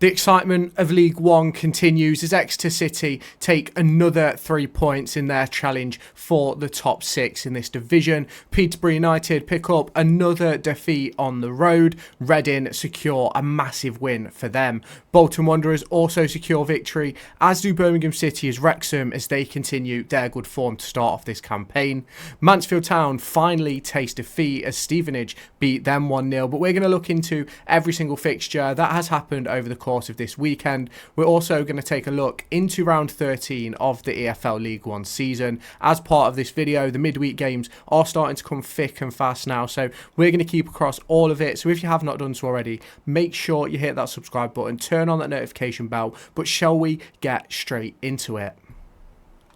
The excitement of League One continues as Exeter City take another 3 points in their challenge for the top 6 in this division. Peterborough United pick up another defeat on the road. Reading secure a massive win for them. Bolton Wanderers also secure victory, as do Birmingham City as Wrexham, as they continue their good form to start off this campaign. Mansfield Town finally taste defeat as Stevenage beat them 1-0, but we're going to look into every single fixture that has happened over the course of this weekend. We're also going to take a look into round 13 of the EFL League One season. As part of this video, the midweek games are starting to come thick and fast now, so we're going to keep across all of it. So if you have not done so already, make sure you hit that subscribe button, turn on that notification bell. But shall we get straight into it?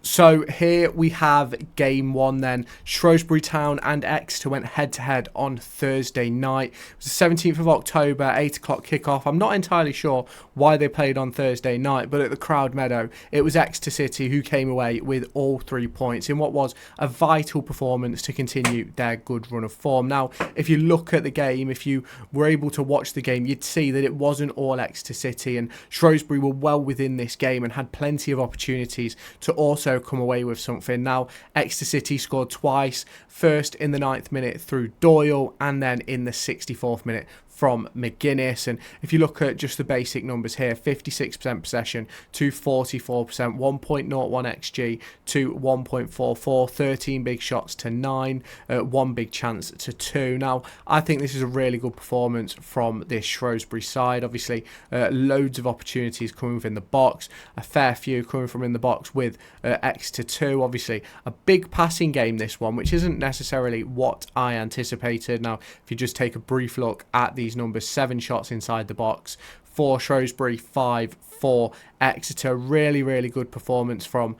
So here we have game 1 then. Shrewsbury Town and Exeter went head to head on Thursday night. It was the 17th of October, 8 o'clock kickoff. I'm not entirely sure why they played on Thursday night, but at the Crowd Meadow, it was Exeter City who came away with all 3 points in what was a vital performance to continue their good run of form. Now, if you look at the game, if you were able to watch the game, you'd see that it wasn't all Exeter City, and Shrewsbury were well within this game and had plenty of opportunities to also come away with something. Now, Exeter City scored twice, first in the 9th minute through Doyle and then in the 64th minute from McGuinness. And if you look at just the basic numbers here, 56% possession to 44%, 1.01 XG to 1.44, 13 big shots to 9, 1 big chance to 2. Now, I think this is a really good performance from this Shrewsbury side. Obviously, loads of opportunities coming within the box, a fair few coming from in the box with Exeter 2. Obviously, a big passing game, this one, which isn't necessarily what I anticipated. Now, if you just take a brief look at these numbers, 7 shots inside the box for Shrewsbury, 5 for Exeter. Really good performance from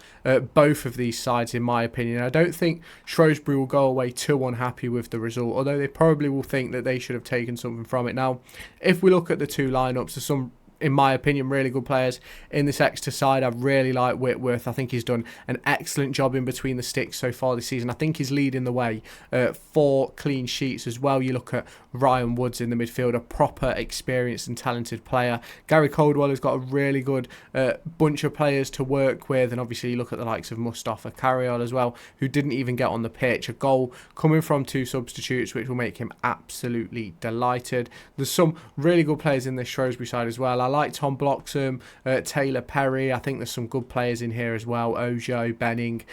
both of these sides, in my opinion. I don't think Shrewsbury will go away too unhappy with the result, although they probably will think that they should have taken something from it. Now, if we look at the two lineups, there's some, in my opinion, really good players in this Exeter side. I really like Whitworth. I think he's done an excellent job in between the sticks so far this season. I think he's leading the way for clean sheets as well. You look at Ryan Woods in the midfield, a proper experienced and talented player. Gary Coldwell has got a really good bunch of players to work with, and obviously you look at the likes of Mustafa Carriol as well, who didn't even get on the pitch. A goal coming from 2 substitutes, which will make him absolutely delighted. There's some really good players in this Shrewsbury side as well. I like Tom Bloxham, Taylor Perry. I think there's some good players in here as well. Ojo, Benning,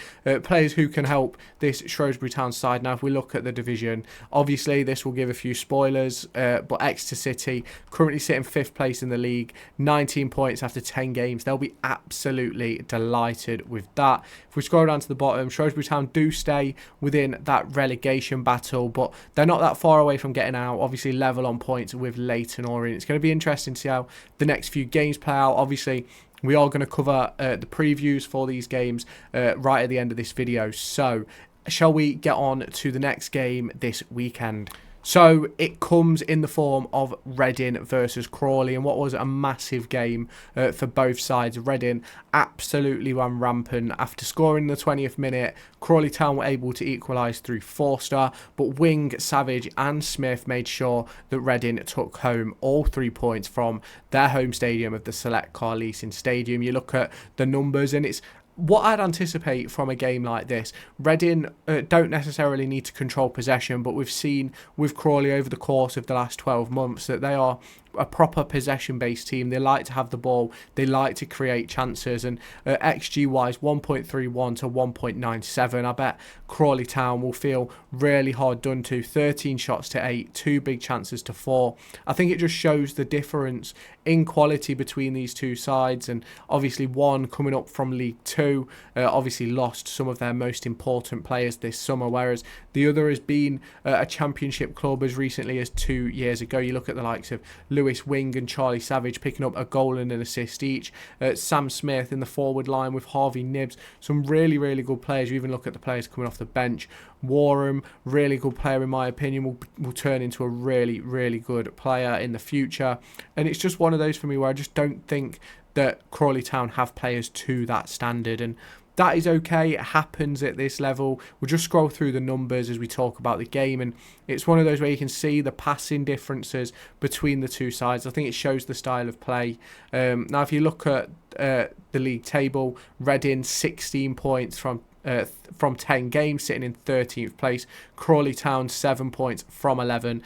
players who can help this Shrewsbury Town side. Now, if we look at the division, obviously this will give a few spoilers, but Exeter City currently sitting 5th place in the league, 19 points after 10 games. They'll be absolutely delighted with that. If we scroll down to the bottom, Shrewsbury Town do stay within that relegation battle, but they're not that far away from getting out. Obviously level on points with Leyton, Orient. It's going to be interesting to see how the next few games play out. Obviously, we are going to cover the previews for these games right at the end of this video. So, shall we get on to the next game this weekend? So it comes in the form of Reading versus Crawley, and what was a massive game for both sides. Reading absolutely ran rampant. After scoring in the 20th minute, Crawley Town were able to equalise through Forster, but Wing, Savage and Smith made sure that Reading took home all 3 points from their home stadium of the Select Car Leasing Stadium. You look at the numbers and it's what I'd anticipate from a game like this. Reading don't necessarily need to control possession, but we've seen with Crawley over the course of the last 12 months that they are a proper possession-based team. They like to have the ball. They like to create chances. And XG-wise, 1.31 to 1.97. I bet Crawley Town will feel really hard done to. 13 shots to 8, 2 big chances to 4. I think it just shows the difference in quality between these two sides. And obviously one coming up from League 2, obviously lost some of their most important players this summer, whereas the other has been a championship club as recently as 2 years ago. You look at the likes of Lewis Wing and Charlie Savage picking up a goal and an assist each. Sam Smith in the forward line with Harvey Nibbs. Some really good players. You even look at the players coming off the bench. Warham, really good player in my opinion, will turn into a really good player in the future. And it's just one of those for me where I just don't think that Crawley Town have players to that standard. And that is okay. It happens at this level. We'll just scroll through the numbers as we talk about the game, and it's one of those where you can see the passing differences between the two sides. I think it shows the style of play. Now, if you look at the league table, Reading 16 points from 10 games, sitting in 13th place. Crawley Town 7 points from 11.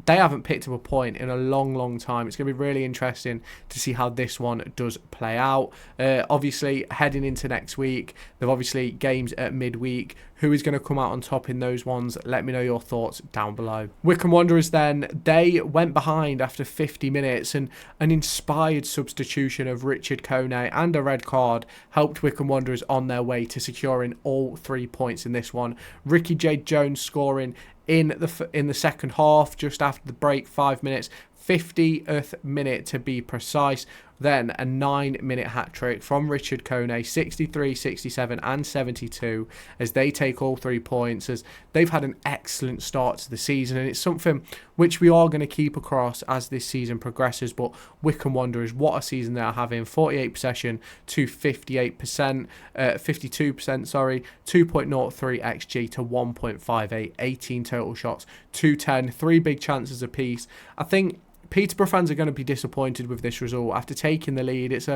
They haven't picked up a point in a long time. It's going to be really interesting to see how this one does play out. Obviously, heading into next week, they've obviously games at midweek. Who is going to come out on top in those ones? Let me know your thoughts down below. Wycombe Wanderers then, they went behind after 50 minutes, and an inspired substitution of Richard Kone and a red card helped Wycombe Wanderers on their way to securing all 3 points in this one. Ricky J. Jones scoring in the second half, just after the break, 5 minutes, 50th minute to be precise. Then a 9-minute hat-trick from Richard Kone, 63, 67 and 72, as they take all 3 points, as they've had an excellent start to the season, and it's something which we are going to keep across as this season progresses. But Wycombe Wanderers, what a season they are having. 48 possession to 52%, 2.03 XG to 1.58, 18 total shots, 210, 3 big chances apiece. I think Peterborough fans are going to be disappointed with this result after taking the lead. It's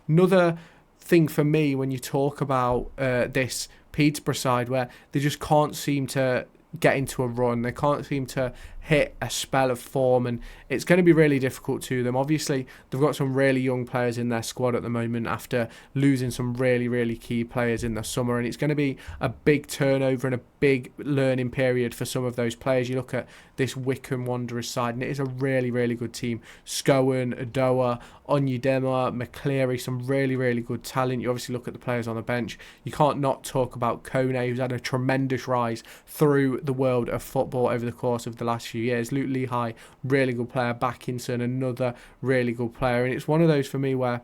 another thing for me when you talk about this Peterborough side where they just can't seem to get into a run. They can't seem to hit a spell of form, and it's going to be really difficult to them. Obviously, they've got some really young players in their squad at the moment after losing some really key players in the summer, and it's going to be a big turnover and a big learning period for some of those players. You look at this Wycombe Wanderers side, and it is a really good team. Scowen, Adoa, Onyedema, McCleary, some really good talent. You obviously look at the players on the bench. You can't not talk about Kone, who's had a tremendous rise through the world of football over the course of the last few years. Luke Lehigh, really good player. Backinson, another really good player. And it's one of those for me where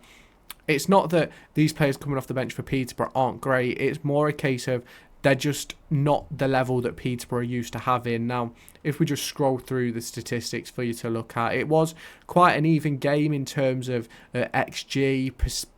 it's not that these players coming off the bench for Peterborough aren't great. It's more a case of they're just not the level that Peterborough used to have in. Now, if we just scroll through the statistics for you to look at, it was quite an even game in terms of XG,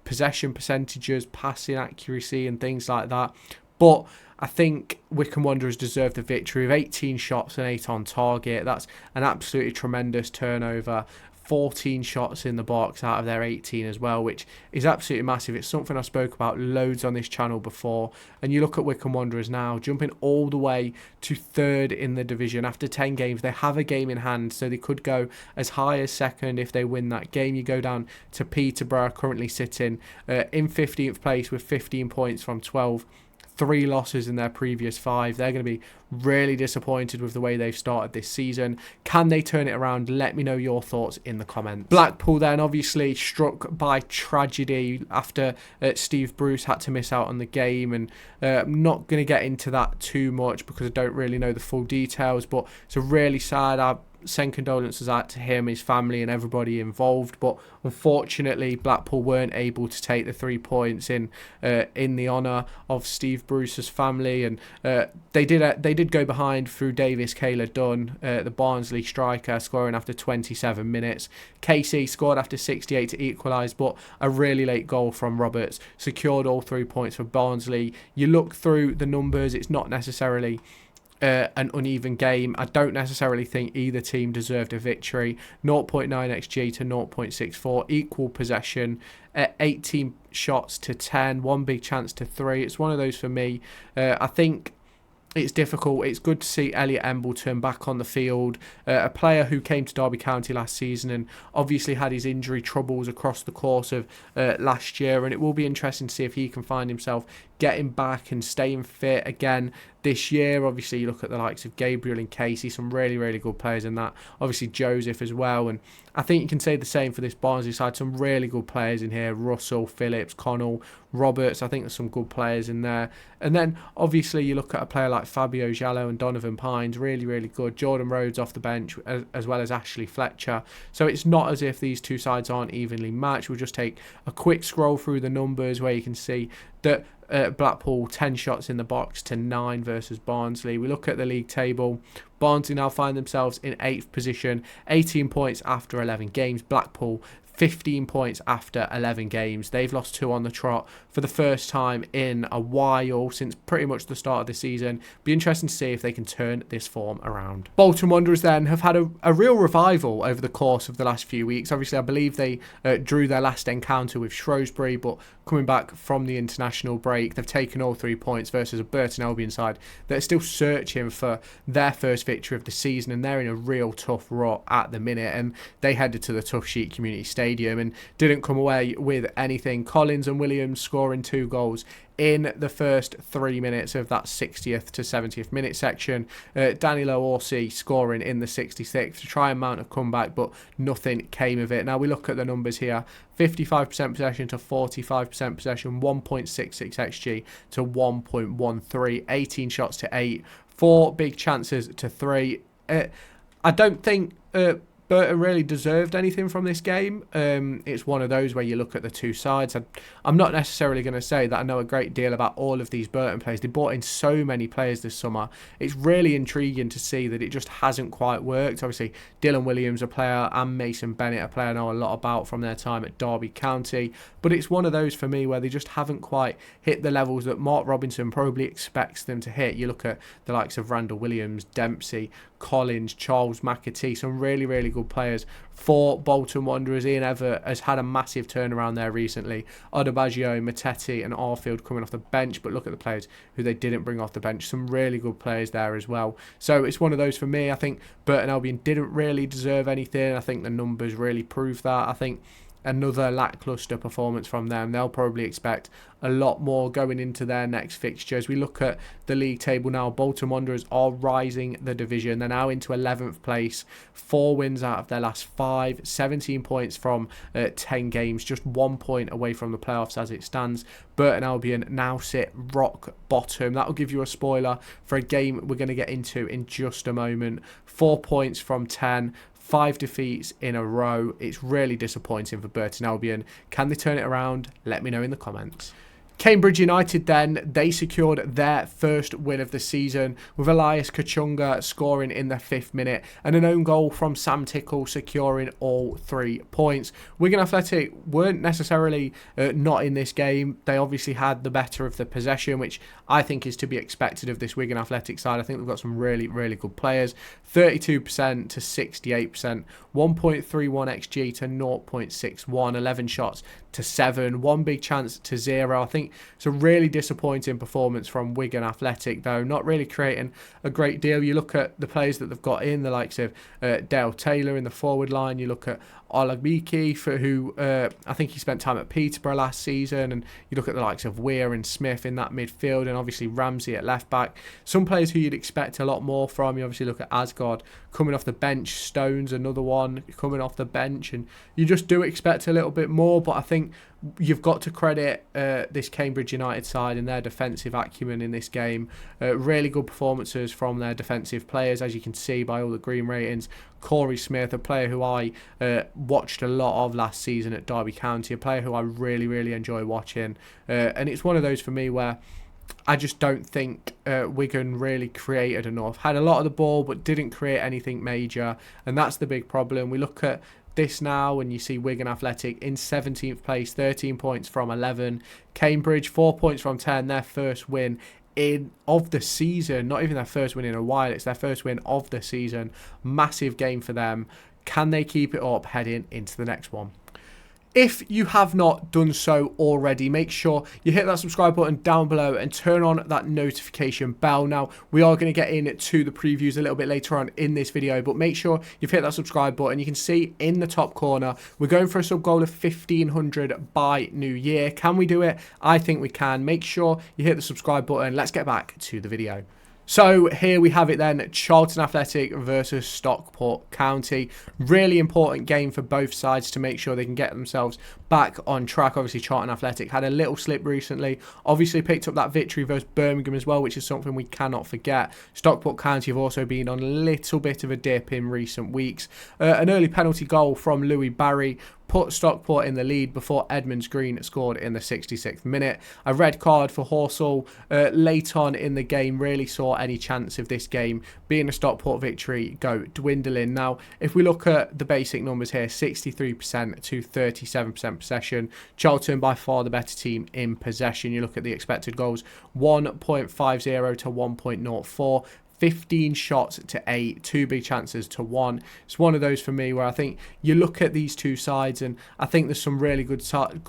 possession percentages, passing accuracy and things like that. But I think Wycombe Wanderers deserve the victory with 18 shots and 8 on target. That's an absolutely tremendous turnover. 14 shots in the box out of their 18 as well, which is absolutely massive. It's something I spoke about loads on this channel before. And you look at Wycombe Wanderers now, jumping all the way to 3rd in the division. After 10 games, they have a game in hand, so they could go as high as 2nd if they win that game. You go down to Peterborough, currently sitting in 15th place with 15 points from 12. 3 losses in their previous 5. They're going to be really disappointed with the way they've started this season. Can they turn it around? Let me know your thoughts in the comments. Blackpool then obviously struck by tragedy after Steve Bruce had to miss out on the game, and I'm not going to get into that too much because I don't really know the full details, but it's a really sad. Send condolences out to him, his family and everybody involved, but unfortunately Blackpool weren't able to take the 3 points in the honour of Steve Bruce's family, and they did go behind through Davis Taylor-Dunn, the Barnsley striker, scoring after 27 minutes. Casey scored after 68 to equalise, but a really late goal from Roberts secured all 3 points for Barnsley. You look through the numbers, it's not necessarily an uneven game. I don't necessarily think either team deserved a victory. 0.9 XG to 0.64, equal possession, 18 shots to 10, 1 big chance to 3. It's one of those for me. I think it's difficult. It's good to see Elliot Embleton back on the field, a player who came to Derby County last season and obviously had his injury troubles across the course of last year, and it will be interesting to see if he can find himself getting back and staying fit again this year. Obviously, you look at the likes of Gabriel and Casey, some really good players in that. Obviously, Joseph as well. And I think you can say the same for this Barnsley side. Some really good players in here. Russell, Phillips, Connell, Roberts. I think there's some good players in there. And then, obviously, you look at a player like Fabio Jallo and Donovan Pines. Really good. Jordan Rhodes off the bench, as well as Ashley Fletcher. So it's not as if these two sides aren't evenly matched. We'll just take a quick scroll through the numbers where you can see that Blackpool 10 shots in the box to 9 versus Barnsley. We look at the league table. Barnsley now find themselves in 8th position, 18 points after 11 games. Blackpool 15 points after 11 games. They've lost 2 on the trot for the first time in a while, since pretty much the start of the season. Be interesting to see if they can turn this form around. Bolton Wanderers then have had a real revival over the course of the last few weeks. Obviously, I believe they drew their last encounter with Shrewsbury, but coming back from the international break, they've taken all 3 points versus a Burton Albion side that are still searching for their first victory of the season, and they're in a real tough rut at the minute, and they headed to the Tough Sheet Community Stadium and didn't come away with anything. Collins and Williams scoring 2 goals in the first 3 minutes of that 60th to 70th minute section. Danilo Orsi scoring in the 66th to try and mount a comeback, but nothing came of it. Now we look at the numbers here: 55% possession to 45% possession, 1.66 XG to 1.13, 18 shots to 8, 4 big chances to 3. I don't think Burton really deserved anything from this game. It's one of those where you look at the two sides. I'm not necessarily going to say that I know a great deal about all of these Burton players. They brought in so many players this summer. It's really intriguing to see that it just hasn't quite worked. Obviously, Dylan Williams, a player, and Mason Bennett, a player I know a lot about from their time at Derby County. But it's one of those for me where they just haven't quite hit the levels that Mark Robinson probably expects them to hit. You look at the likes of Randall Williams, Dempsey, Collins, Charles McAtee, some really, really good players for Bolton Wanderers. Ian Evatt has had a massive turnaround there recently. Odebaggio, Matete and Arfield coming off the bench, but look at the players who they didn't bring off the bench. Some really good players there as well. So it's one of those for me. I think Burton Albion didn't really deserve anything. I think the numbers really prove that. I think another lacklustre performance from them. They'll probably expect a lot more going into their next fixture. As we look at the league table now, Bolton Wanderers are rising the division. They're now into 11th place, 4 wins out of their last 5, 17 points from 10 games, just 1 point away from the playoffs as it stands. Burton Albion now sit rock bottom. That'll give you a spoiler for a game we're going to get into in just a moment. 4 points from 10. 5 defeats in a row. It's really disappointing for Burton Albion. Can they turn it around? Let me know in the comments. Cambridge United then, they secured their first win of the season with Elias Kachunga scoring in the 5th minute and an own goal from Sam Tickle securing all 3 points. Wigan Athletic weren't necessarily not in this game. They obviously had the better of the possession, which I think is to be expected of this Wigan Athletic side. I think they've got some really, really good players. 32% to 68%, 1.31 XG to 0.61, 11 shots to 7, 1 big chance to 0. I think it's a really disappointing performance from Wigan Athletic, though, not really creating a great deal. You look at the players that they've got in, the likes of Dale Taylor in the forward line. You look at Olagbiki, for who I think he spent time at Peterborough last season, and you look at the likes of Weir and Smith in that midfield, and obviously Ramsey at left back. Some players who you'd expect a lot more from. You obviously look at Asgard coming off the bench, Stones another one coming off the bench, and you just do expect a little bit more. But I think you've got to credit this Cambridge United side and their defensive acumen in this game. Really good performances from their defensive players, as you can see by all the green ratings. Corey Smith, a player who I watched a lot of last season at Derby County, a player who I really, really enjoy watching. And it's one of those for me where I just don't think Wigan really created enough. Had a lot of the ball, but didn't create anything major. And that's the big problem. We look at this now and you see Wigan Athletic in 17th place, 13 points from 11. Cambridge, 4 points from 10, their first win of the season. Not even their first win in a while, it's their first win of the season. Massive game for them. Can they keep it up heading into the next one? If you have not done so already, make sure you hit that subscribe button down below and turn on that notification bell. Now, we are going to get into the previews a little bit later on in this video, but make sure you've hit that subscribe button. You can see in the top corner, we're going for a sub goal of 1,500 by New Year. Can we do it? I think we can. Make sure you hit the subscribe button. Let's get back to the video. So here we have it then, Charlton Athletic versus Stockport County. Really important game for both sides to make sure they can get themselves back on track. Obviously, Charlton Athletic had a little slip recently. Obviously picked up that victory versus Birmingham as well, which is something we cannot forget. Stockport County have also been on a little bit of a dip in recent weeks. An early penalty goal from Louis Barry put Stockport in the lead before Edmonds Green scored in the 66th minute. A red card for Horsell late on in the game really saw any chance of this game being a Stockport victory go dwindling. Now, if we look at the basic numbers here, 63% to 37% possession. Charlton by far the better team in possession. You look at the expected goals, 1.50 to 1.04. 15 shots to 8, 2 big chances to 1. It's one of those for me where I think you look at these two sides and I think there's some really good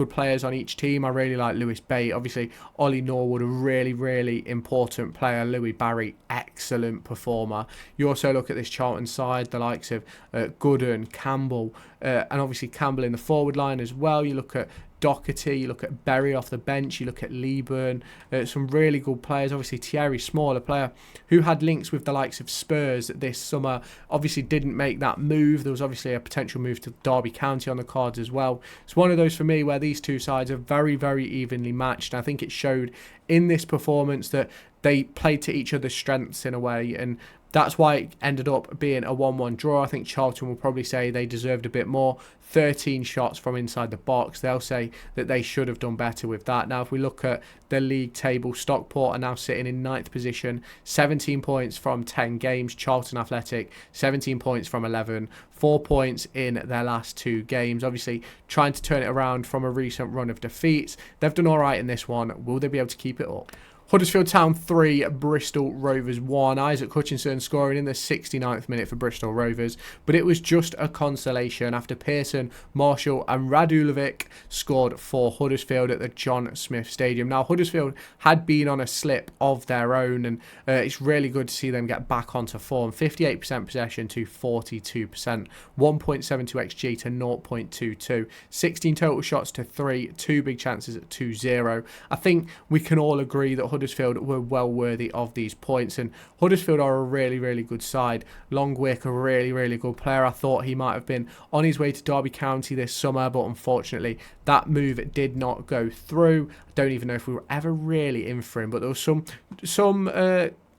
players on each team. I really like Lewis Bate. Obviously, Ollie Norwood, a really important player. Louis Barry, excellent performer. You also look at this Charlton side, the likes of Gooden, Campbell, and obviously Campbell in the forward line as well. You look at Doherty, you look at Berry off the bench, you look at Leeburn, some really good players. Obviously Thierry Small, a player who had links with the likes of Spurs this summer, obviously didn't make that move. There was obviously a potential move to Derby County on the cards as well. It's one of those for me where these two sides are very evenly matched, and I think it showed in this performance that they played to each other's strengths in a way, and that's why it ended up being a 1-1 draw. I think Charlton will probably say they deserved a bit more. 13 shots from inside the box. They'll say that they should have done better with that. Now, if we look at the league table, Stockport are now sitting in 9th position, 17 points from 10 games. Charlton Athletic, 17 points from 11, 4 points in their last 2 games. Obviously, trying to turn it around from a recent run of defeats. They've done all right in this one. Will they be able to keep it up? Huddersfield Town 3, Bristol Rovers 1. Isaac Hutchinson scoring in the 69th minute for Bristol Rovers, but it was just a consolation after Pearson, Marshall and Radulovic scored for Huddersfield at the John Smith Stadium. Now, Huddersfield had been on a slip of their own, and it's really good to see them get back onto form. 58% possession to 42%, 1.72 XG to 0.22, 16 total shots to 3, 2 big chances to 0. I think we can all agree that Huddersfield were well worthy of these points, and Huddersfield are a really good side. Longwick, a really good player. I thought he might have been on his way to Derby County this summer, but unfortunately that move did not go through. I don't even know if we were ever really in for him, but there was some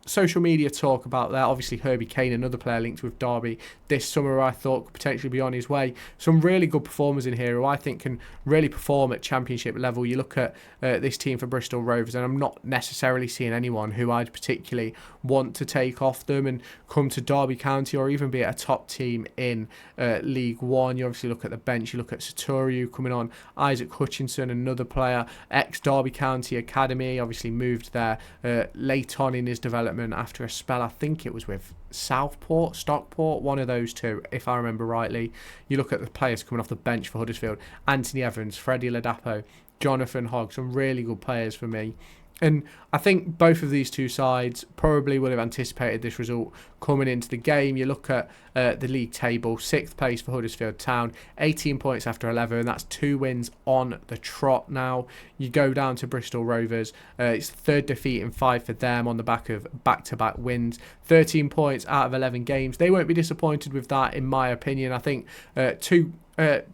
social media talk about that. Obviously Herbie Kane, another player linked with Derby this summer, I thought could potentially be on his way. Some really good performers in here who I think can really perform at championship level. You look at this team for Bristol Rovers, and I'm not necessarily seeing anyone who I'd particularly want to take off them and come to Derby County or even be at a top team in League One. You obviously look at the bench, you look at Satoru coming on, Isaac Hutchinson, another player, ex-Derby County Academy, obviously moved there late on in his development after a spell, I think it was with Stockport, one of those two, if I remember rightly. You look at the players coming off the bench for Huddersfield, Anthony Evans, Freddie Ladapo, Jonathan Hogg, some really good players for me. And I think both of these two sides probably would have anticipated this result coming into the game. You look at the league table, 6th place for Huddersfield Town, 18 points after 11. That's 2 wins on the trot now. You go down to Bristol Rovers. It's 3rd defeat in 5 for them on the back of back-to-back wins. 13 points out of 11 games. They won't be disappointed with that, in my opinion. I think two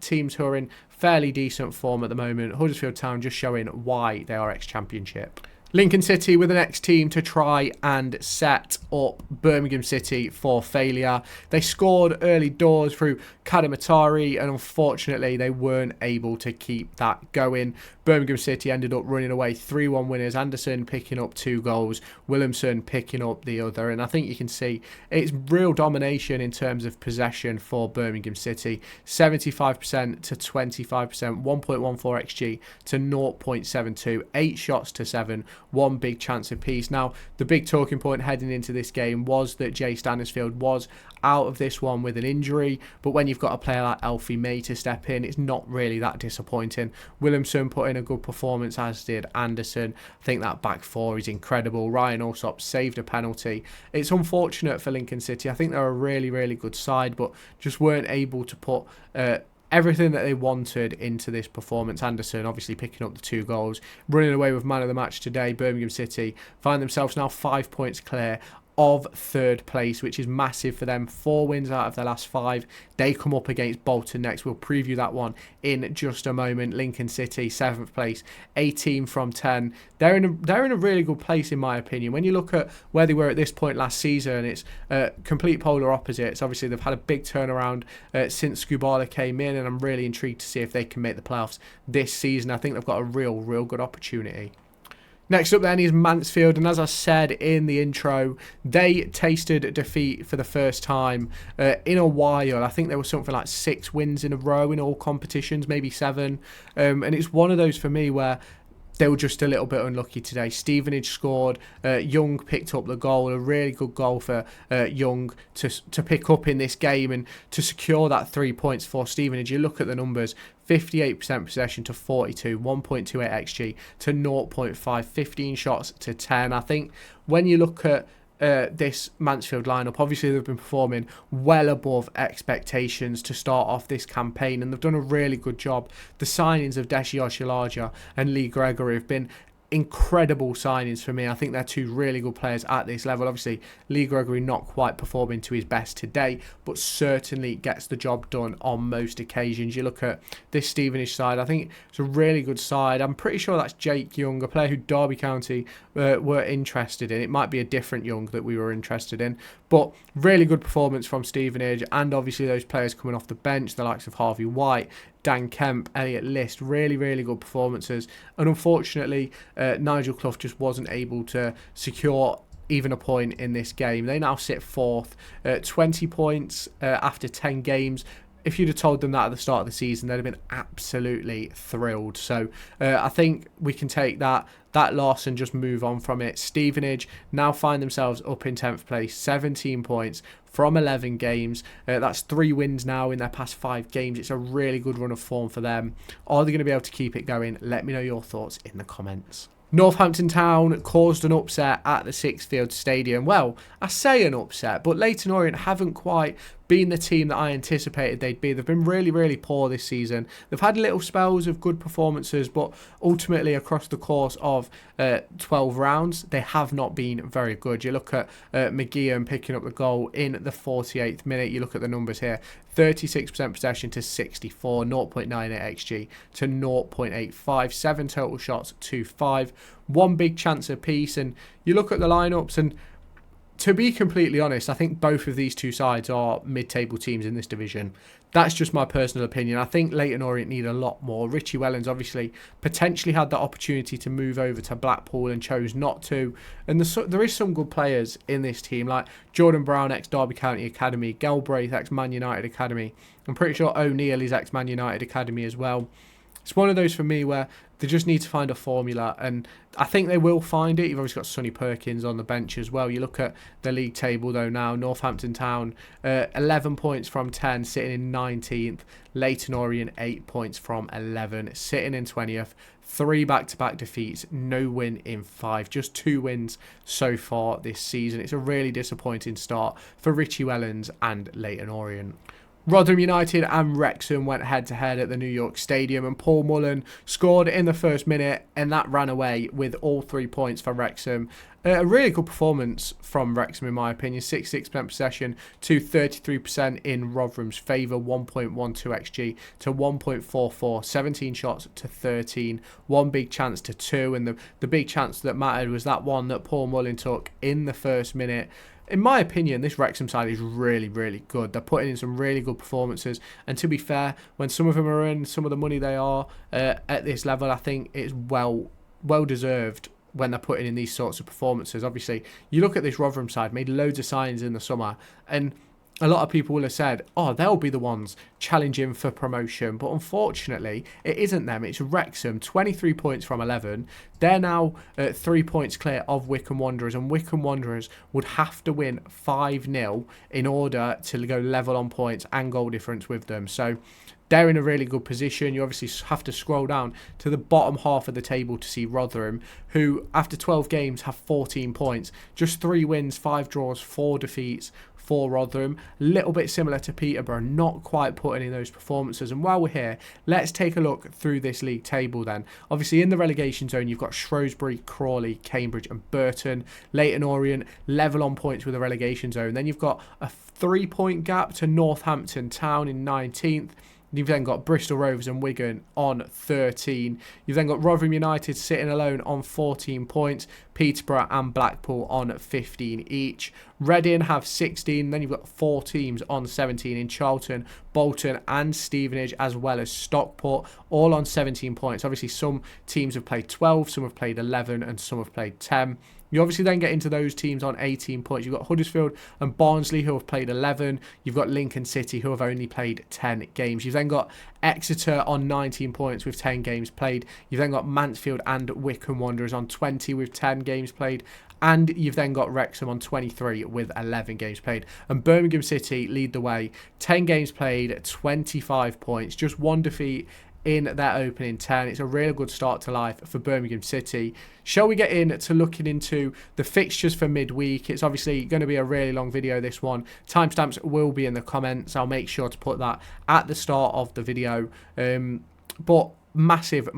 teams who are in fairly decent form at the moment. Huddersfield Town just showing why they are ex-championship. Lincoln City were the next team to try and set up Birmingham City for failure. They scored early doors through Kadamatari, and unfortunately they weren't able to keep that going. Birmingham City ended up running away 3-1 winners. Anderson picking up 2 goals, Williamson picking up the other, and I think you can see it's real domination in terms of possession for Birmingham City. 75% to 25%, 1.14 XG to 0.72, 8 shots to 7, 1 big chance apiece. Now, the big talking point heading into this game was that Jay Stanisfield was out of this one with an injury, but when you've got a player like Alfie May to step in, it's not really that disappointing. Williamson put in a good performance, as did Anderson. I think that back four is incredible. Ryan Alsop saved a penalty. It's unfortunate for Lincoln City. I think they're a really good side, but just weren't able to put everything that they wanted into this performance. Anderson obviously picking up the 2 goals, running away with man of the match today. Birmingham City find themselves now 5 points clear of third place, which is massive for them. 4 wins out of their last 5. They come up against Bolton next. We'll preview that one in just a moment. Lincoln City, 7th place, 18 from 10. They're in a really good place, in my opinion. When you look at where they were at this point last season, it's complete polar opposites. Obviously, they've had a big turnaround since Skubala came in, and I'm really intrigued to see if they can make the playoffs this season. I think they've got a real good opportunity. Next up then is Mansfield, and as I said in the intro, they tasted defeat for the first time in a while. I think there was something like 6 wins in a row in all competitions, maybe 7. And it's one of those for me where they were just a little bit unlucky today. Stevenage scored. Young picked up the goal. A really good goal for Young to pick up in this game and to secure that 3 points for Stevenage. You look at the numbers. 58% possession to 42, 1.28 XG to 0.5, 15 shots to 10. I think when you look at this Mansfield lineup, obviously they've been performing well above expectations to start off this campaign, and they've done a really good job. The signings of Deshi Oshilaja and Lee Gregory have been incredible signings for me. I think they're 2 really good players at this level. Obviously, Lee Gregory not quite performing to his best today, but certainly gets the job done on most occasions. You look at this Stevenage side, I think it's a really good side. I'm pretty sure that's Jake Young, a player who Derby County were interested in. It might be a different Young that we were interested in, but really good performance from Stevenage, and obviously those players coming off the bench, the likes of Harvey White, Dan Kemp, Elliot List, really good performances. And unfortunately, Nigel Clough just wasn't able to secure even a point in this game. They now sit 4th, 20 points after 10 games. If you'd have told them that at the start of the season, they'd have been absolutely thrilled. So I think we can take that loss and just move on from it. Stevenage now find themselves up in 10th place, 17 points from 11 games. That's 3 wins now in their past 5 games. It's a really good run of form for them. Are they going to be able to keep it going? Let me know your thoughts in the comments. Northampton Town caused an upset at the Sixfield Stadium. Well, I say an upset, but Leyton Orient haven't quite been the team that I anticipated they'd be. They've been really poor this season. They've had little spells of good performances, but ultimately across the course of 12 rounds, they have not been very good. You look at McGeehan picking up the goal in the 48th minute. You look at the numbers here. 36% possession to 64, 0.98 XG to 0.85, 7 total shots to 5, 1 big chance apiece. And you look at the lineups, and to be completely honest, I think both of these 2 sides are mid-table teams in this division. That's just my personal opinion. I think Leyton Orient need a lot more. Richie Wellens obviously potentially had that opportunity to move over to Blackpool and chose not to. And there is some good players in this team, like Jordan Brown, ex-Derby County Academy, Galbraith, ex-Man United Academy. I'm pretty sure O'Neill is ex-Man United Academy as well. It's one of those for me where they just need to find a formula, and I think they will find it. You've obviously got Sonny Perkins on the bench as well. You look at the league table though now, Northampton Town 11 points from 10, sitting in 19th. Leyton Orient 8 points from 11, sitting in 20th. 3 back-to-back defeats, no win in 5, just 2 wins so far this season. It's a really disappointing start for Richie Wellens and Leyton Orient. Rotherham United and Wrexham went head-to-head at the New York Stadium, and Paul Mullen scored in the first minute, and that ran away with all 3 points for Wrexham. A really good performance from Wrexham, in my opinion. 66% possession to 33% in Rotherham's favour, 1.12 XG to 1.44, 17 shots to 13, 1 big chance to 2, and the big chance that mattered was that one that Paul Mullen took in the first minute. In my opinion, this Wrexham side is really good. They're putting in some really good performances, and to be fair, when some of them are in some of the money they are at this level, I think it's well deserved when they're putting in these sorts of performances. Obviously, you look at this Rotherham side, made loads of signings in the summer, and a lot of people will have said, oh, they'll be the ones challenging for promotion. But unfortunately, it isn't them. It's Wrexham, 23 points from 11. They're now 3 points clear of Wycombe Wanderers. And Wycombe Wanderers would have to win 5-0 in order to go level on points and goal difference with them. So they're in a really good position. You obviously have to scroll down to the bottom half of the table to see Rotherham, who after 12 games have 14 points. Just 3 wins, 5 draws, 4 defeats, for Rotherham. A little bit similar to Peterborough, not quite putting in those performances. And while we're here, let's take a look through this league table then. Obviously, in the relegation zone, you've got Shrewsbury, Crawley, Cambridge and Burton. Leyton, Orient, level on points with the relegation zone. Then you've got a 3-point gap to Northampton Town in 19th. You've then got Bristol, Rovers and Wigan on 13. You've then got Rotherham United sitting alone on 14 points. Peterborough and Blackpool on 15 each. Reading have 16. Then you've got 4 teams on 17 in Charlton, Bolton and Stevenage, as well as Stockport, all on 17 points. Obviously, some teams have played 12, some have played 11 and some have played 10. You obviously then get into those teams on 18 points. You've got Huddersfield and Barnsley who have played 11. You've got Lincoln City who have only played 10 games. You've then got Exeter on 19 points with 10 games played. You've then got Mansfield and Wycombe Wanderers on 20 with 10 games played. And you've then got Wrexham on 23 with 11 games played. And Birmingham City lead the way. 10 games played, 25 points. Just one defeat in their opening 10. It's a really good start to life for Birmingham City. Shall we get into looking into the fixtures for midweek? It's obviously going to be a really long video, this one. Timestamps will be in the comments. I'll make sure to put that at the start of the video. But massive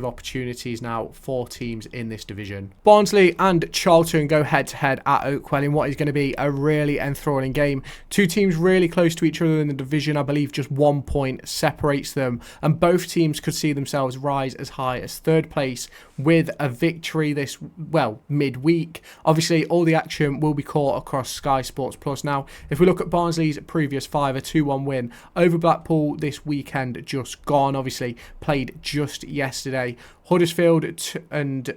opportunities now for teams in this division. Barnsley and Charlton go head to head at Oakwell in what is going to be a really enthralling game. Two teams really close to each other in the division. I believe just 1 point separates them, and both teams could see themselves rise as high as 3rd place with a victory this, well, midweek. Obviously, all the action will be caught across Sky Sports Plus. Now, if we look at Barnsley's previous 5, a 2-1 win over Blackpool this weekend just gone, obviously played just yesterday. Huddersfield and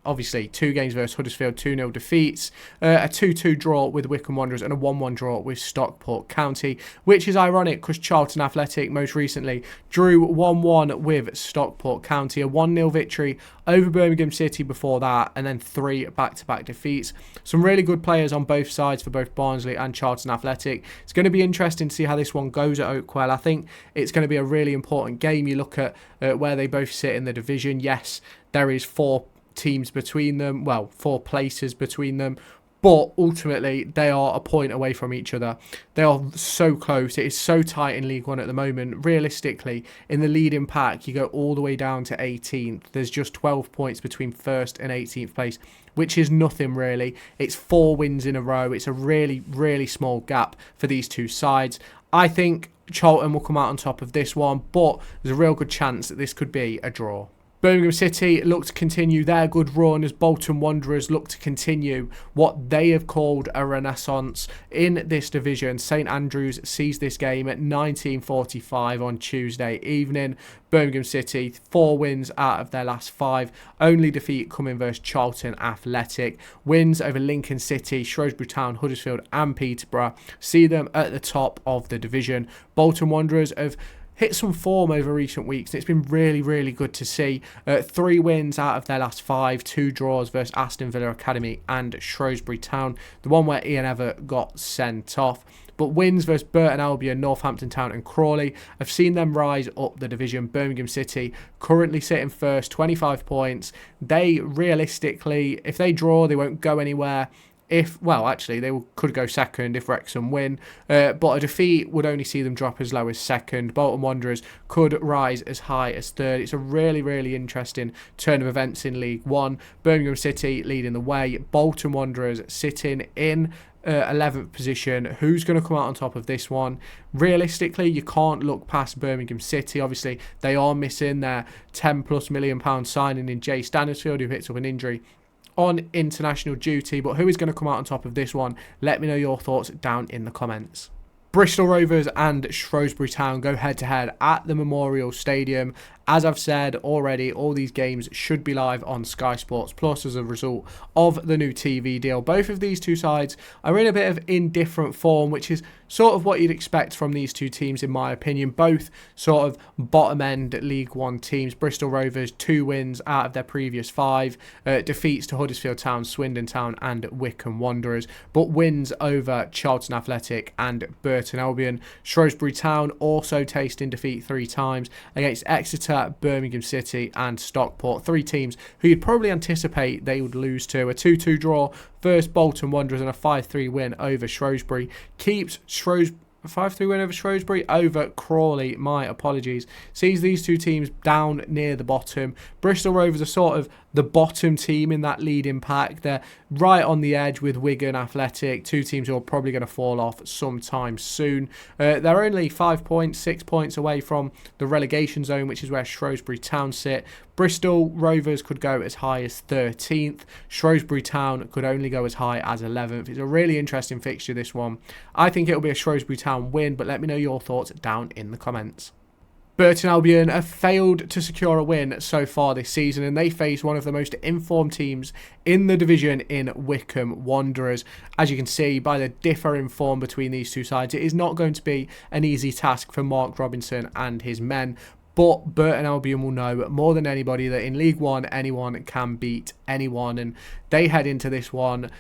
obviously 2 games versus Huddersfield, 2-0 defeats, a 2-2 draw with Wycombe Wanderers and a 1-1 draw with Stockport County, which is ironic because Charlton Athletic most recently drew 1-1 with Stockport County, a 1-0 victory over Birmingham City before that, and then 3 back-to-back defeats. Some really good players on both sides for both Barnsley and Charlton Athletic. It's going to be interesting to see how this one goes at Oakwell. I think it's going to be a really important game. You look at where they both sit in the division. Yes, there is 4 teams between them, well, 4 places between them, but ultimately they are a point away from each other. They are so close. It is so tight in League One at the moment. Realistically, in the leading pack, you go all the way down to 18th. There's just 12 points between 1st and 18th place, which is nothing really. It's 4 wins in a row. It's a really small gap for these two sides. I think Charlton will come out on top of this one, but there's a real good chance that this could be a draw. Birmingham City look to continue their good run as Bolton Wanderers look to continue what they have called a renaissance in this division. St Andrews sees this game at 19:45 on Tuesday evening. Birmingham City, 4 wins out of their last 5. Only defeat coming versus Charlton Athletic. Wins over Lincoln City, Shrewsbury Town, Huddersfield and Peterborough see them at the top of the division. Bolton Wanderers have hit some form over recent weeks, and it's been really good to see. 3 wins out of their last 5, 2 draws versus Aston Villa Academy and Shrewsbury Town, the one where Ian Evatt got sent off. But wins versus Burton, Albion, Northampton Town and Crawley have seen them rise up the division. Birmingham City currently sitting first, 25 points. They realistically, if they draw, they won't go anywhere. Actually, they could go second if Wrexham win, but a defeat would only see them drop as low as second. Bolton Wanderers could rise as high as 3rd. It's a really interesting turn of events in League One. Birmingham City leading the way. Bolton Wanderers sitting in 11th position. Who's going to come out on top of this one? Realistically, you can't look past Birmingham City. Obviously, they are missing their £10+ million signing in Jay Stansfield, who hits up an injury on international duty. But who is going to come out on top of this one? Let me know your thoughts down in the comments. Bristol Rovers and Shrewsbury Town go head to head at the Memorial Stadium. As I've said already, all these games should be live on Sky Sports Plus as a result of the new TV deal. Both of these two sides are in a bit of indifferent form, which is sort of what you'd expect from these two teams in my opinion. Both sort of bottom end League One teams. Bristol Rovers, 2 wins out of their previous 5, defeats to Huddersfield Town, Swindon Town and Wycombe Wanderers, but wins over Charlton Athletic and Burton Albion. Shrewsbury Town also tasting defeat 3 times against Exeter Exeter, Birmingham City and Stockport. 3 teams who you'd probably anticipate they would lose to. A 2-2 draw versus Bolton Wanderers and a 5-3 win over Shrewsbury keeps Shrewsbury. A 5-3 win over Shrewsbury over Crawley, my apologies, sees these 2 teams down near the bottom. Bristol Rovers are sort of the bottom team in that leading pack. They're right on the edge with Wigan Athletic, 2 teams who are probably going to fall off sometime soon. They're only 5 points, 6 points away from the relegation zone, which is where Shrewsbury Town sit. Bristol Rovers could go as high as 13th. Shrewsbury Town could only go as high as 11th. It's a really interesting fixture, this one. I think it'll be a Shrewsbury Town win, but let me know your thoughts down in the comments. Burton Albion have failed to secure a win so far this season, and they face one of the most informed teams in the division in Wycombe Wanderers. As you can see by the differ in form between these 2 sides, it is not going to be an easy task for Mark Robinson and his men. But Burton Albion will know more than anybody that in League One, anyone can beat anyone. And they head into this one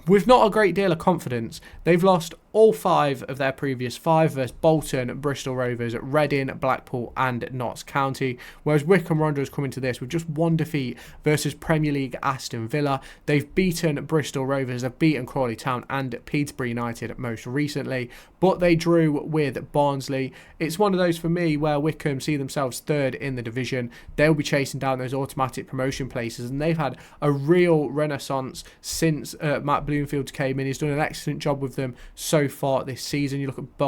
with not a great deal of confidence. They've lost all 5 of their previous 5 versus Bolton, Bristol Rovers, Reading, Blackpool and Notts County, whereas Wycombe Wanderers come into this with just 1 defeat versus Premier League Aston Villa. They've beaten Bristol Rovers, they've beaten Crawley Town and Peterborough United most recently, but they drew with Barnsley. It's one of those for me where Wycombe see themselves 3rd in the division. They'll be chasing down those automatic promotion places, and they've had a real renaissance since Matt Bloomfield came in. He's done an excellent job with them so far this season. You look at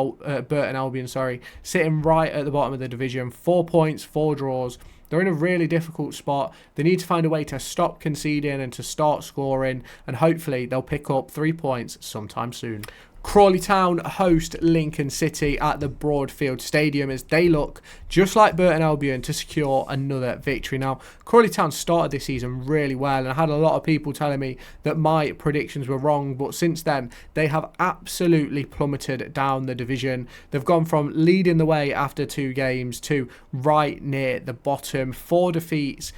Burton Albion, sitting right at the bottom of the division, 4 points, 4 draws. They're in a really difficult spot. They need to find a way to stop conceding and to start scoring, and hopefully they'll pick up 3 points sometime soon. Crawley Town host Lincoln City at the Broadfield Stadium as they look, just like Burton Albion, to secure another victory. Now, Crawley Town started this season really well, and I had a lot of people telling me that my predictions were wrong, but since then they have absolutely plummeted down the division. They've gone from leading the way after 2 games to right near the bottom. 5 defeats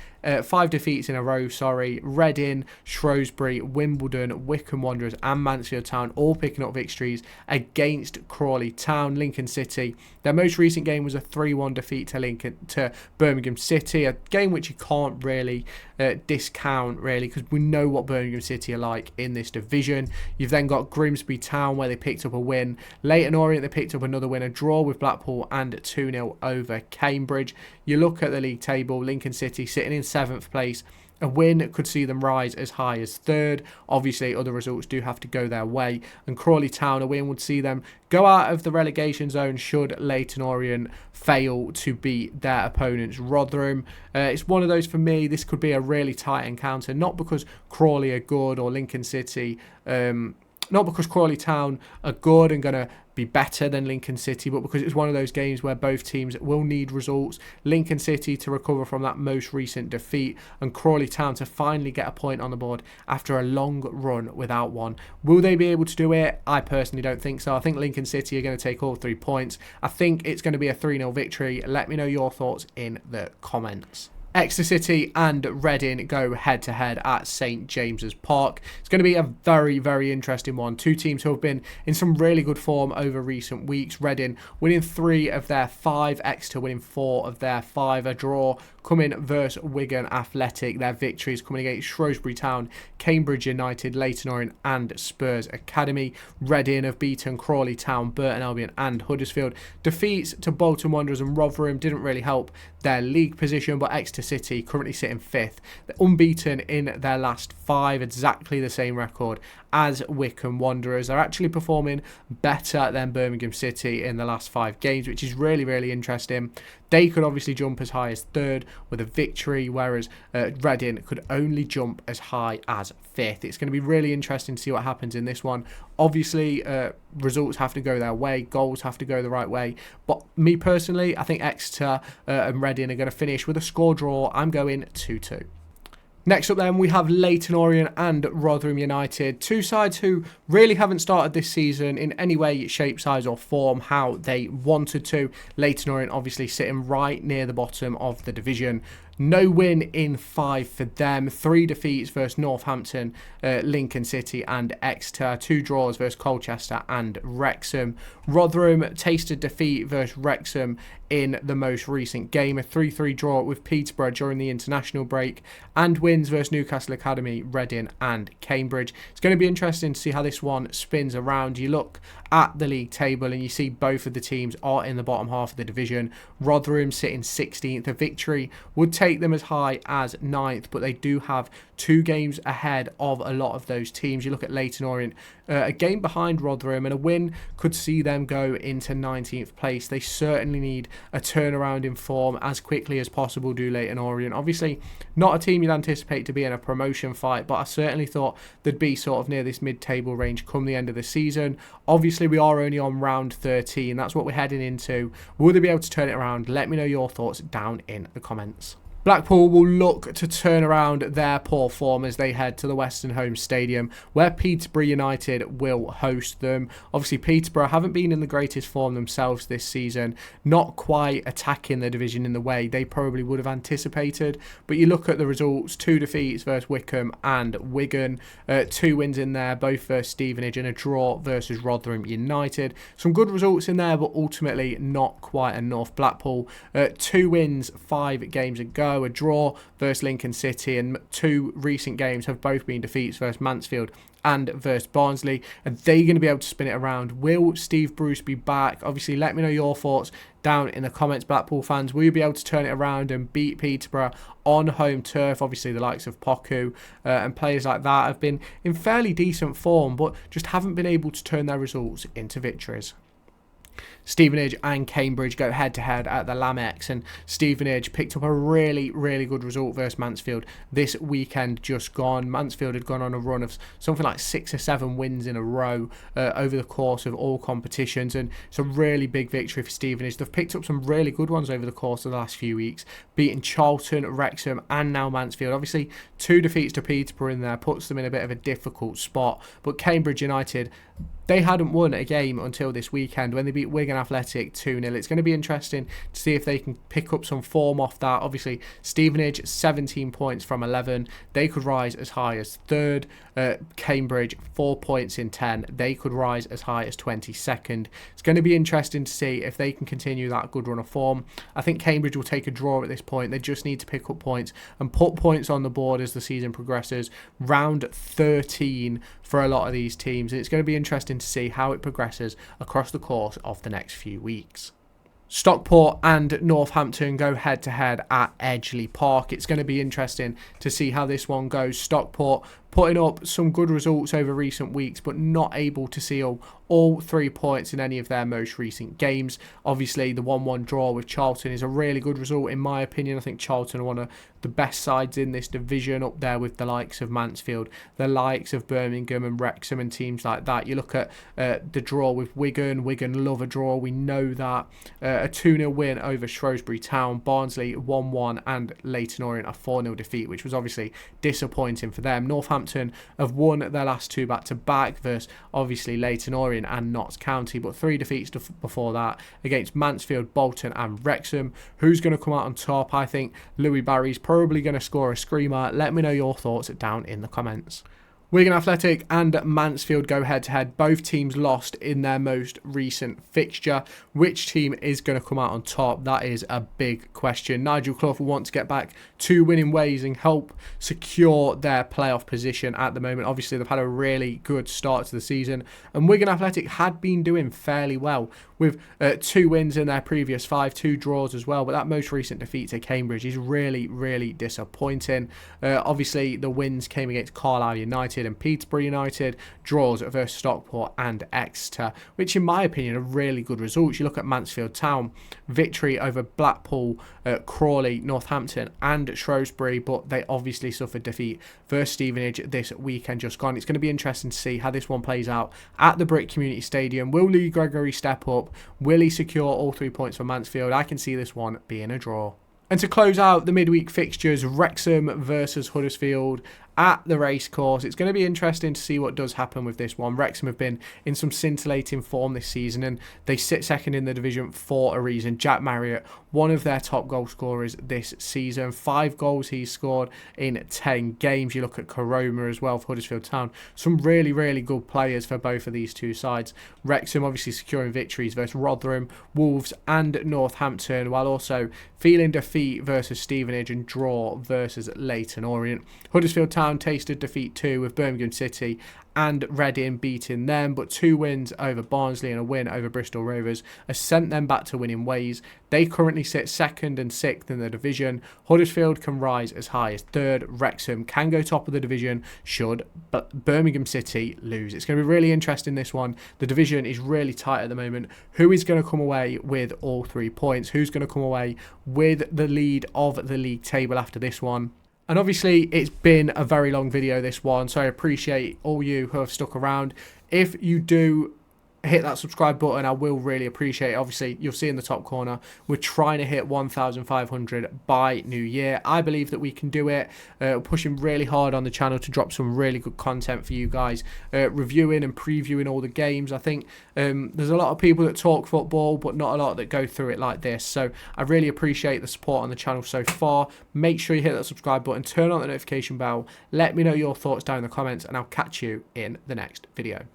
in a row, Reading, Shrewsbury, Wimbledon, Wycombe Wanderers and Mansfield Town all picking up victories against Crawley Town. Lincoln City, their most recent game was a 3-1 defeat to Birmingham City, a game which you can't really discount really, because we know what Birmingham City are like in this division. You've then got Grimsby Town, where they picked up a win. Leyton Orient, they picked up another win, a draw with Blackpool and 2-0 over Cambridge. You look at the league table, Lincoln City sitting in 7th place. A win could see them rise as high as 3rd. Obviously, other results do have to go their way. And Crawley Town, a win would see them go out of the relegation zone should Leyton Orient fail to beat their opponents, Rotherham. It's one of those for me, this could be a really tight encounter, not because Crawley are good or Lincoln City, not because Crawley Town are good and going to be better than Lincoln City, but because it's one of those games where both teams will need results. Lincoln City to recover from that most recent defeat, and Crawley Town to finally get a point on the board after a long run without one. Will they be able to do it? I personally don't think so. I think Lincoln City are going to take all 3 points. I think it's going to be a 3-0 victory. Let me know your thoughts in the comments. Exeter City and Reading go head-to-head at St James's Park. It's going to be a very, very interesting one. 2 teams who have been in some really good form over recent weeks. Reading winning 3 of their 5, Exeter winning 4 of their 5. A draw coming versus Wigan Athletic. Their victories coming against Shrewsbury Town, Cambridge United, Leyton Orient and Spurs Academy. Reading have beaten Crawley Town, Burton Albion and Huddersfield. Defeats to Bolton Wanderers and Rotherham didn't really help their league position, but Exeter City currently sitting 5th. They're unbeaten in their last 5, exactly the same record as Wycombe Wanderers. They're actually performing better than Birmingham City in the last 5 games, which is really, really interesting. They could obviously jump as high as 3rd with a victory, whereas Reading could only jump as high as 5th. It's going to be really interesting to see what happens in this one. Obviously, results have to go their way, goals have to go the right way. But me personally, I think Exeter and Reading are going to finish with a score draw. I'm going 2-2. Next up then, we have Leyton Orient and Rotherham United. 2 sides who really haven't started this season in any way, shape, size or form how they wanted to. Leyton Orient obviously sitting right near the bottom of the division. No win in 5 for them. 3 defeats versus Northampton, Lincoln City and Exeter. 2 draws versus Colchester and Wrexham. Rotherham tasted defeat versus Wrexham in the most recent game. A 3-3 draw with Peterborough during the international break. And wins versus Newcastle Academy, Reading and Cambridge. It's going to be interesting to see how this one spins around. You look at the league table and you see both of the teams are in the bottom half of the division. Rotherham sitting 16th. A victory would take them as high as 9th, but they do have 2 games ahead of a lot of those teams. You look at Leyton Orient, a game behind Rotherham, and a win could see them go into 19th place. They certainly need a turnaround in form as quickly as possible, do Leyton Orient. Obviously, not a team you'd anticipate to be in a promotion fight, but I certainly thought they'd be sort of near this mid-table range come the end of the season. Obviously, we are only on round 13. That's what we're heading into. Will they be able to turn it around? Let me know your thoughts down in the comments. Blackpool will look to turn around their poor form as they head to the Western Home Stadium, where Peterborough United will host them. Obviously, Peterborough haven't been in the greatest form themselves this season, not quite attacking the division in the way they probably would have anticipated. But you look at the results, 2 defeats versus Wycombe and Wigan, 2 wins in there, both versus Stevenage, and a draw versus Rotherham United. Some good results in there, but ultimately not quite enough. Blackpool, 2 wins 5 games ago. A draw versus Lincoln City, and 2 recent games have both been defeats versus Mansfield and versus Barnsley. Are they going to be able to spin it around? Will Steve Bruce be back? Obviously, let me know your thoughts down in the comments, Blackpool fans. Will you be able to turn it around and beat Peterborough on home turf? Obviously, the likes of Poku and players like that have been in fairly decent form, but just haven't been able to turn their results into victories. Stevenage and Cambridge go head-to-head at the Lamex, and Stevenage picked up a really, really good result versus Mansfield this weekend just gone. Mansfield had gone on a run of something like 6 or 7 wins in a row over the course of all competitions, and it's a really big victory for Stevenage. They've picked up some really good ones over the course of the last few weeks, beating Charlton, Wrexham and now Mansfield. Obviously, 2 defeats to Peterborough in there puts them in a bit of a difficult spot, but Cambridge United, they hadn't won a game until this weekend when they beat Wigan Athletic 2-0. It's going to be interesting to see if they can pick up some form off that. Obviously, Stevenage, 17 points from 11. They could rise as high as 3rd. Cambridge, 4 points in 10. They could rise as high as 22nd. It's going to be interesting to see if they can continue that good run of form. I think Cambridge will take a draw at this point. They just need to pick up points and put points on the board as the season progresses. Round 13 for a lot of these teams. It's going to be interesting to see how it progresses across the course of the next few weeks. Stockport and Northampton go head-to-head at Edgeley Park. It's going to be interesting to see how this one goes. Stockport putting up some good results over recent weeks, but not able to seal all 3 points in any of their most recent games. Obviously, the 1-1 draw with Charlton is a really good result, in my opinion. I think Charlton are one of the best sides in this division, up there with the likes of Mansfield, the likes of Birmingham and Wrexham and teams like that. You look at the draw with Wigan. Wigan love a draw, we know that. A 2-0 win over Shrewsbury Town. Barnsley 1-1 and Leyton Orient a 4-0 defeat, which was obviously disappointing for them. Northampton have won their last 2 back-to-back versus obviously Leyton Orient and Notts County, but 3 defeats before that against Mansfield, Bolton and Wrexham. Who's going to come out on top? I think Louis Barry's probably going to score a screamer. Let me know your thoughts down in the comments. Wigan Athletic and Mansfield go head-to-head. Both teams lost in their most recent fixture. Which team is going to come out on top? That is a big question. Nigel Clough will want to get back to winning ways and help secure their playoff position at the moment. Obviously, they've had a really good start to the season, and Wigan Athletic had been doing fairly well with 2 wins in their previous 5, 2 draws as well, but that most recent defeat to Cambridge is really, really disappointing. Obviously, the wins came against Carlisle United and Peterborough United, draws versus Stockport and Exeter, which in my opinion are really good results. You look at Mansfield Town, victory over Blackpool, Crawley, Northampton and Shrewsbury, but they obviously suffered defeat versus Stevenage this weekend just gone. It's going to be interesting to see how this one plays out at the Brick Community Stadium. Will Lee Gregory step up? Will he secure all 3 points for Mansfield? I can see this one being a draw. And to close out the midweek fixtures, Wrexham versus Huddersfield at the racecourse. It's going to be interesting to see what does happen with this one. Wrexham have been in some scintillating form this season, and they sit second in the division for a reason. Jack Marriott, one of their top goal scorers this season. 5 goals he's scored in 10 games. You look at Karoma as well for Huddersfield Town. Some really, really good players for both of these two sides. Wrexham obviously securing victories versus Rotherham, Wolves and Northampton, while also feeling defeat versus Stevenage and draw versus Leyton Orient. Huddersfield Town tasted defeat too, with Birmingham City and Reading beating them, but 2 wins over Barnsley and a win over Bristol Rovers has sent them back to winning ways. They currently sit 2nd and 6th in the division. Huddersfield can rise as high as 3rd. Wrexham can go top of the division should Birmingham City lose. It's going to be really interesting, this one. The division is really tight at the moment. Who is going to come away with all 3 points? Who's going to come away with the lead of the league table after this one? And obviously, it's been a very long video, this one, so I appreciate all you who have stuck around. If you do hit that subscribe button, I will really appreciate it. Obviously, you'll see in the top corner, we're trying to hit 1,500 by New Year. I believe that we can do it. We're pushing really hard on the channel to drop some really good content for you guys, reviewing and previewing all the games. I think there's a lot of people that talk football, but not a lot that go through it like this. So I really appreciate the support on the channel so far. Make sure you hit that subscribe button, turn on the notification bell. Let me know your thoughts down in the comments, and I'll catch you in the next video.